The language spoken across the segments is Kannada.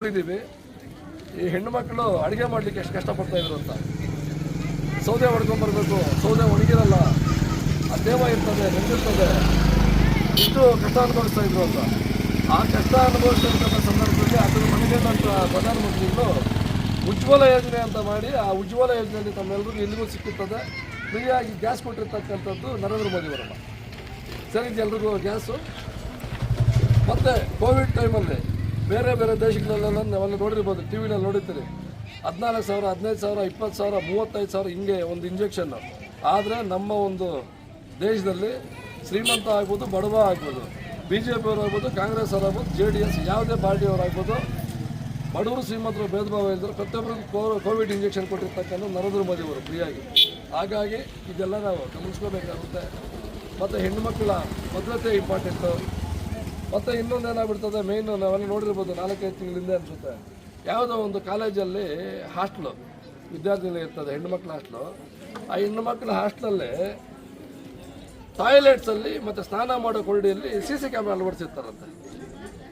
ಇದ್ದೀವಿ. ಈ ಹೆಣ್ಣು ಮಕ್ಕಳು ಅಡುಗೆ ಮಾಡಲಿಕ್ಕೆ ಎಷ್ಟು ಕಷ್ಟಪಡ್ತಾ ಇದ್ರು ಅಂತ. ಸೌದೆ ಹೊಡ್ಕೊಂಡ್ಬರ್ಬೇಕು, ಸೌದೆ ಒಣಗಿರಲ್ಲ, ಆ ತೇವ ಇರ್ತದೆ, ನೆಂದಿರ್ತದೆ, ಇಷ್ಟು ಕಷ್ಟ ಅನುಭವಿಸ್ತಾ ಇದ್ರು ಅಂತ. ಆ ಕಷ್ಟ ಅನುಭವಿಸ್ತಕ್ಕಂಥ ಸಂದರ್ಭದಲ್ಲಿ ಅದರ ಮನೆಗೆಂತ ಪ್ರಧಾನಮಂತ್ರಿಗಳು ಉಜ್ವಲ ಯೋಜನೆ ಅಂತ ಮಾಡಿ, ಆ ಉಜ್ವಲ ಯೋಜನೆಯಲ್ಲಿ ತಮ್ಮೆಲ್ಲರಿಗೂ ಇಲ್ಲಿಗೂ ಸಿಕ್ಕುತ್ತದೆ. ಫ್ರೀಯಾಗಿ ಗ್ಯಾಸ್ ಕೊಟ್ಟಿರ್ತಕ್ಕಂಥದ್ದು ನರೇಂದ್ರ ಮೋದಿಯವರಲ್ಲ. ಸರಿ, ಎಲ್ರಿಗೂ ಗ್ಯಾಸು. ಮತ್ತು ಕೋವಿಡ್ ಟೈಮಲ್ಲಿ ಬೇರೆ ಬೇರೆ ದೇಶಗಳಲ್ಲೆಲ್ಲ ನಾವೆಲ್ಲ ನೋಡಿರ್ಬೋದು, ಟಿ ವಿನಲ್ಲಿ ನೋಡಿರ್ತೀರಿ, 14,000, 15,000, 20,000, 35,000 ಹಿಂಗೆ ಒಂದು ಇಂಜೆಕ್ಷನ್ನು. ಆದರೆ ನಮ್ಮ ಒಂದು ದೇಶದಲ್ಲಿ ಶ್ರೀಮಂತ ಆಗ್ಬೋದು, ಬಡವ ಆಗ್ಬೋದು, BJP ಅವರಾಗ್ಬೋದು, ಕಾಂಗ್ರೆಸ್ ಅವರಾಗ್ಬೋದು, JDS ಯಾವುದೇ ಪಾರ್ಟಿಯವರಾಗ್ಬೋದು, ಬಡವರು ಶ್ರೀಮಂತರು ಭೇದ ಭಾವ ಇದ್ದರು ಪ್ರತಿಯೊಬ್ಬರಿಗೂ ಕೋವಿಡ್ ಇಂಜೆಕ್ಷನ್ ಕೊಟ್ಟಿರ್ತಕ್ಕಂಥ ನರೇಂದ್ರ ಮೋದಿಯವರು ಫ್ರೀಯಾಗಿ. ಹಾಗಾಗಿ ಇದೆಲ್ಲ ನಾವು ಗಮನಿಸ್ಕೋಬೇಕಾಗುತ್ತೆ. ಮತ್ತು ಹೆಣ್ಣುಮಕ್ಕಳ ಭದ್ರತೆ ಇಂಪಾರ್ಟೆಂಟು. ಮತ್ತು ಇನ್ನೊಂದು ಏನಾಗ್ಬಿಡ್ತದೆ, ಮೇಯ್ನು ನಾವೆಲ್ಲ ನೋಡಿರ್ಬೋದು, 4-5 ತಿಂಗಳಿಂದ ಅನಿಸುತ್ತೆ, ಯಾವುದೋ ಒಂದು ಕಾಲೇಜಲ್ಲಿ ಹಾಸ್ಟ್ಲು ವಿದ್ಯಾರ್ಥಿಗಳು ಇರ್ತದೆ, ಹೆಣ್ಣುಮಕ್ಕಳ ಹಾಸ್ಟ್ಲು. ಆ ಹೆಣ್ಣುಮಕ್ಕಳ ಹಾಸ್ಟ್ಲಲ್ಲಿ ಟಾಯ್ಲೆಟ್ಸಲ್ಲಿ ಮತ್ತು ಸ್ನಾನ ಮಾಡೋ ಕೊರಡಿಯಲ್ಲಿ CC ಕ್ಯಾಮ್ರಾ ಅಳವಡಿಸಿರ್ತಾರಂತೆ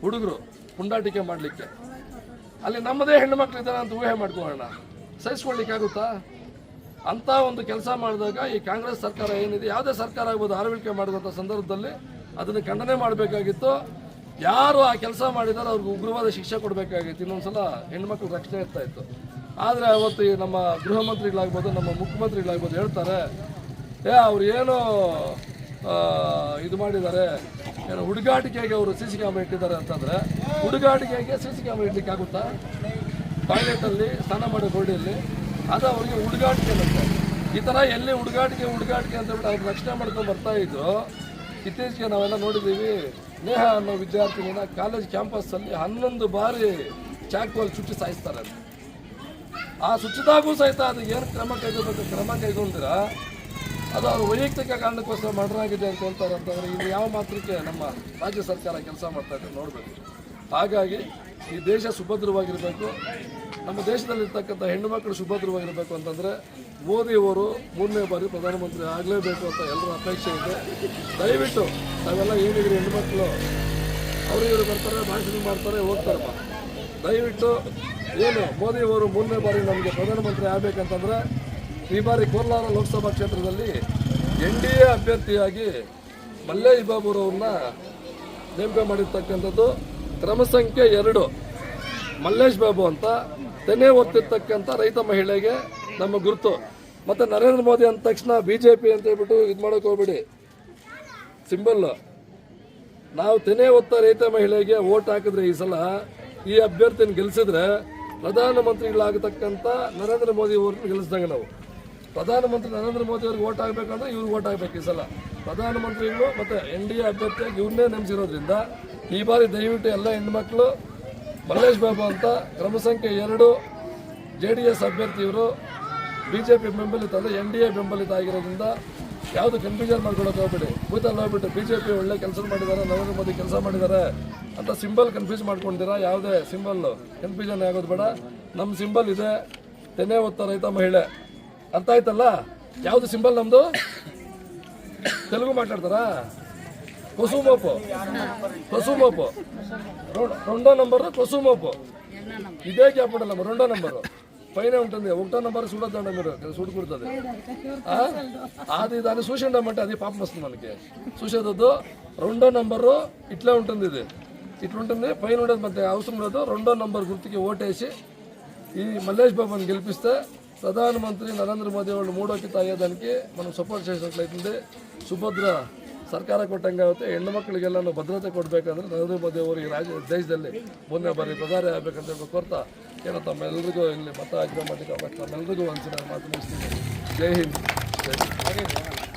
ಹುಡುಗರು ಪುಂಡಾಟಿಕೆ ಮಾಡಲಿಕ್ಕೆ. ಅಲ್ಲಿ ನಮ್ಮದೇ ಹೆಣ್ಣುಮಕ್ಳು ಇದ್ದಾರೆ ಅಂತ ಊಹೆ ಮಾಡ್ಕೊಳ್ಳೋಣ, ಸಹಿಸ್ಕೊಳ್ಳಿಕ್ಕಾಗುತ್ತಾ? ಅಂಥ ಒಂದು ಕೆಲಸ ಮಾಡಿದಾಗ ಈ ಕಾಂಗ್ರೆಸ್ ಸರ್ಕಾರ ಏನಿದೆ, ಯಾವುದೇ ಸರ್ಕಾರ ಆಗ್ಬೋದು, ಆಳ್ವಿಕೆ ಮಾಡಿದಂಥ ಸಂದರ್ಭದಲ್ಲಿ ಅದನ್ನು ಖಂಡನೆ ಮಾಡಬೇಕಾಗಿತ್ತು. ಯಾರು ಆ ಕೆಲಸ ಮಾಡಿದಾರೋ ಅವ್ರಿಗೆ ಉಗ್ರವಾದ ಶಿಕ್ಷೆ ಕೊಡಬೇಕಾಗಿತ್ತು. ಇನ್ನೊಂದು ಸಲ ಹೆಣ್ಮಕ್ಳು ರಕ್ಷಣೆ ಇರ್ತಾ ಇತ್ತು. ಆದರೆ ಅವತ್ತು ನಮ್ಮ ಗೃಹ ಮಂತ್ರಿಗಳಾಗ್ಬೋದು, ನಮ್ಮ ಮುಖ್ಯಮಂತ್ರಿಗಳಾಗ್ಬೋದು ಹೇಳ್ತಾರೆ, ಅವ್ರು ಏನೋ ಇದು ಮಾಡಿದ್ದಾರೆ, ಏನೋ ಹುಡುಗಾಟಿಕೆಗೆ ಅವರು CC ಕ್ಯಾಮ್ರಾ ಇಟ್ಟಿದ್ದಾರೆ ಅಂತಂದರೆ, ಹುಡುಗಾಟಿಕೆಗೆ CC ಕ್ಯಾಮ್ರಾ ಇಡ್ಲಿಕ್ಕೆ ಆಗುತ್ತಾ? ಟಾಯ್ಲೆಟಲ್ಲಿ ಸ್ನಾನ ಮಾಡೋ ಗೋಡಿಯಲ್ಲಿ ಅದು ಅವ್ರಿಗೆ ಹುಡುಗಾಟಿಕೆ ಅನ್ನತ್ತೆ. ಈ ಥರ ಎಲ್ಲಿ ಹುಡುಗಾಟಿಕೆ ಅಂತ ಹೇಳ್ಬಿಟ್ಟು ಅವ್ರು ರಕ್ಷಣೆ ಮಾಡ್ಕೊಂಡು ಬರ್ತಾ ಇದ್ರು. ಇತ್ತೀಚೆಗೆ ನಾವೆಲ್ಲ ನೋಡಿದ್ದೀವಿ, ನೇಹ ಅನ್ನೋ ವಿದ್ಯಾರ್ಥಿನಿನ ಕಾಲೇಜ್ ಕ್ಯಾಂಪಸ್ಸಲ್ಲಿ 11 ಬಾರಿ ಚಾಕುವಲ್ಲಿ ಚುಚ್ಚಿ ಸಾಯಿಸ್ತಾರೆ ಅಂತ. ಆ ಸುಚ್ಚಿದಾಗೂ ಸಹಿತ ಅದು ಏನು ಕ್ರಮ ಕೈಗೊಂಡಿರ ಅದು ಅವ್ರ ವೈಯಕ್ತಿಕ ಕಾರಣಕ್ಕೋಸ್ಕರ ಮರ್ಡರ್ ಆಗಿದೆ ಅಂತ ಹೇಳ್ತಾರೆ ಅಂತಂದರೆ ಇಲ್ಲಿ ಯಾವ ಮಾತ್ರಕ್ಕೆ ನಮ್ಮ ರಾಜ್ಯ ಸರ್ಕಾರ ಕೆಲಸ ಮಾಡ್ತಾ ಇದ್ದಾರೆ ನೋಡಬೇಕು. ಹಾಗಾಗಿ ಈ ದೇಶ ಸುಭದ್ರವಾಗಿರಬೇಕು, ನಮ್ಮ ದೇಶದಲ್ಲಿರ್ತಕ್ಕಂಥ ಹೆಣ್ಣು ಮಕ್ಕಳು ಸುಭದ್ರವಾಗಿರಬೇಕು ಅಂತಂದರೆ ಮೋದಿಯವರು 3ನೇ ಬಾರಿ ಪ್ರಧಾನಮಂತ್ರಿ ಆಗಲೇಬೇಕು ಅಂತ ಎಲ್ಲರ ಅಪೇಕ್ಷೆ ಇದೆ. ದಯವಿಟ್ಟು ನಾವೆಲ್ಲ ಏನಿದ್ರೆ ಹೆಣ್ಣುಮಕ್ಕಳು ಅವರು ಬರ್ತಾರೆ, ಭಾಷಣ ಮಾಡ್ತಾರೆ, ಹೋಗ್ತಾರಮ್ಮ. ದಯವಿಟ್ಟು ಏನು ಮೋದಿಯವರು 3ನೇ ಬಾರಿ ನಮಗೆ ಪ್ರಧಾನಮಂತ್ರಿ ಆಗಬೇಕಂತಂದರೆ ಈ ಬಾರಿ ಕೋಲಾರ ಲೋಕಸಭಾ ಕ್ಷೇತ್ರದಲ್ಲಿ NDA ಅಭ್ಯರ್ಥಿಯಾಗಿ ಮಲ್ಲೇಶ್ ಬಾಬುರವ್ರನ್ನ ನೇಮಕ ಮಾಡಿರ್ತಕ್ಕಂಥದ್ದು. ಕ್ರಮ ಸಂಖ್ಯೆ 2 ಮಲ್ಲೇಶ್ ಬಾಬು ಅಂತ ತೆನೆ ಒತ್ತಿರ್ತಕ್ಕಂಥ ರೈತ ಮಹಿಳೆಗೆ ನಮ್ಮ ಗುರುತು. ಮತ್ತು ನರೇಂದ್ರ ಮೋದಿ ಅಂದ ತಕ್ಷಣ BJP ಅಂತ ಹೇಳ್ಬಿಟ್ಟು ಇದು ಮಾಡೋಕೆ ಹೋಗ್ಬೇಡಿ. ಸಿಂಬಲ್ ನಾವು ತೆನೆ ಒತ್ತ ರೈತ ಮಹಿಳೆಗೆ ವೋಟ್ ಹಾಕಿದ್ರೆ ಈ ಸಲ ಈ ಅಭ್ಯರ್ಥಿನ ಗೆಲ್ಲಿಸಿದ್ರೆ ಪ್ರಧಾನಮಂತ್ರಿಗಳಾಗತಕ್ಕಂಥ ನರೇಂದ್ರ ಮೋದಿ ಅವ್ರನ್ನ ಗೆಲ್ಲಿಸಿದಂಗೆ ನಾವು. ಪ್ರಧಾನಮಂತ್ರಿ ನರೇಂದ್ರ ಮೋದಿ ಅವ್ರಿಗೆ ವೋಟ್ ಆಗಬೇಕಂದ್ರೆ ಇವ್ರಿಗೆ ವೋಟ್ ಆಗಬೇಕು. ಈ ಸಲ ಪ್ರಧಾನಮಂತ್ರಿಗಳು ಮತ್ತು NDA ಅಭ್ಯರ್ಥಿಯಾಗಿ ಇವ್ರನ್ನೇ ನೇಮಿಸಿರೋದ್ರಿಂದ ಈ ಬಾರಿ ದಯವಿಟ್ಟು ಎಲ್ಲ ಹೆಣ್ಮಕ್ಳು ಮಲ್ಲೇಶ್ ಬಾಬು ಅಂತ ಕ್ರಮ ಸಂಖ್ಯೆ 2 JDS ಅಭ್ಯರ್ಥಿ ಇವರು BJP ಬೆಂಬಲಿತ ಅಂದರೆ NDA ಬೆಂಬಲಿತ ಆಗಿರೋದ್ರಿಂದ ಯಾವುದು ಕನ್ಫ್ಯೂಷನ್ ಮಾಡ್ಕೊಳಕ್ಕೆ ಹೋಗ್ಬೇಡಿ. ಬೂತಲ್ಲಿ ಹೋಗ್ಬಿಟ್ಟು BJP ಒಳ್ಳೆ ಕೆಲಸ ಮಾಡಿದ್ದಾರೆ, ನರೇಂದ್ರ ಮೋದಿ ಕೆಲಸ ಮಾಡಿದ್ದಾರೆ ಅಂತ ಸಿಂಬಲ್ ಕನ್ಫ್ಯೂಸ್ ಮಾಡ್ಕೊಂಡಿರಾ. ಯಾವುದೇ ಸಿಂಬಲ್ ಕನ್ಫ್ಯೂಷನ್ ಆಗೋದು ಬೇಡ. ನಮ್ಮ ಸಿಂಬಲ್ ಇದೆ, ತೆನೆ ಒತ್ತ ರೈತ ಮಹಿಳೆ. ಅರ್ಥ ಆಯ್ತಲ್ಲ? ಯಾವುದು ಸಿಂಬಲ್ ನಮ್ಮದು? ತೆಲುಗು ಮಾತಾಡ್ತಾರಾ? ಕೊಸುಮೋಪು రెండో నంబరు కొసుమోపు ఇదే చెప్పడం రెండో నంబరు పైన ఉంటుంది. 1వ నంబర్ చూడొద్దండి మీరు, చూడకూడదు. అది దాన్ని చూసిండమంటే అది పాపం వస్తుంది మనకి. చూసేదొద్దు. 2వ నంబరు ఇట్లా ఉంటుంది, ఇది ఇట్లుంటుంది, పైన ఉండేది మనకి అవసరం లేదు. 2వ నంబర్ గుర్తుకి ఓటేసి ఈ మల్లేష్ బాబుని గెలిపిస్తే ప్రధానమంత్రి నరేంద్ర మోదీ వాళ్ళు 3వ కిత అయ్యేదానికి మనం సపోర్ట్ చేసినట్లయితుంది. ಸುಭದ್ರ ಸರ್ಕಾರ ಕೊಟ್ಟಂಗೆ ಆಗುತ್ತೆ. ಹೆಣ್ಣು ಮಕ್ಕಳಿಗೆಲ್ಲ ಭದ್ರತೆ ಕೊಡಬೇಕಂದ್ರೆ ನರೇಂದ್ರ ಮೋದಿ ಅವರು ಈ ದೇಶದಲ್ಲಿ 3ನೇ ಬಾರಿ ಪ್ರಧಾನಿ ಆಗಬೇಕಂತ ಕೋರ್ತಾ ಏನೋ ತಮ್ಮೆಲ್ಲರಿಗೂ ಇಲ್ಲಿ ಮತ ಹಾಕಿರೋ ಮಟ್ಟಿಗೆ ತಮ್ಮೆಲ್ಲರಿಗೂ ಒಂದ್ಸಲ ಮಾತು ಮುಗಿಸ್ತೀನಿ. ಜೈ ಹಿಂದ್, ಜೈ ಹಿಂದ್.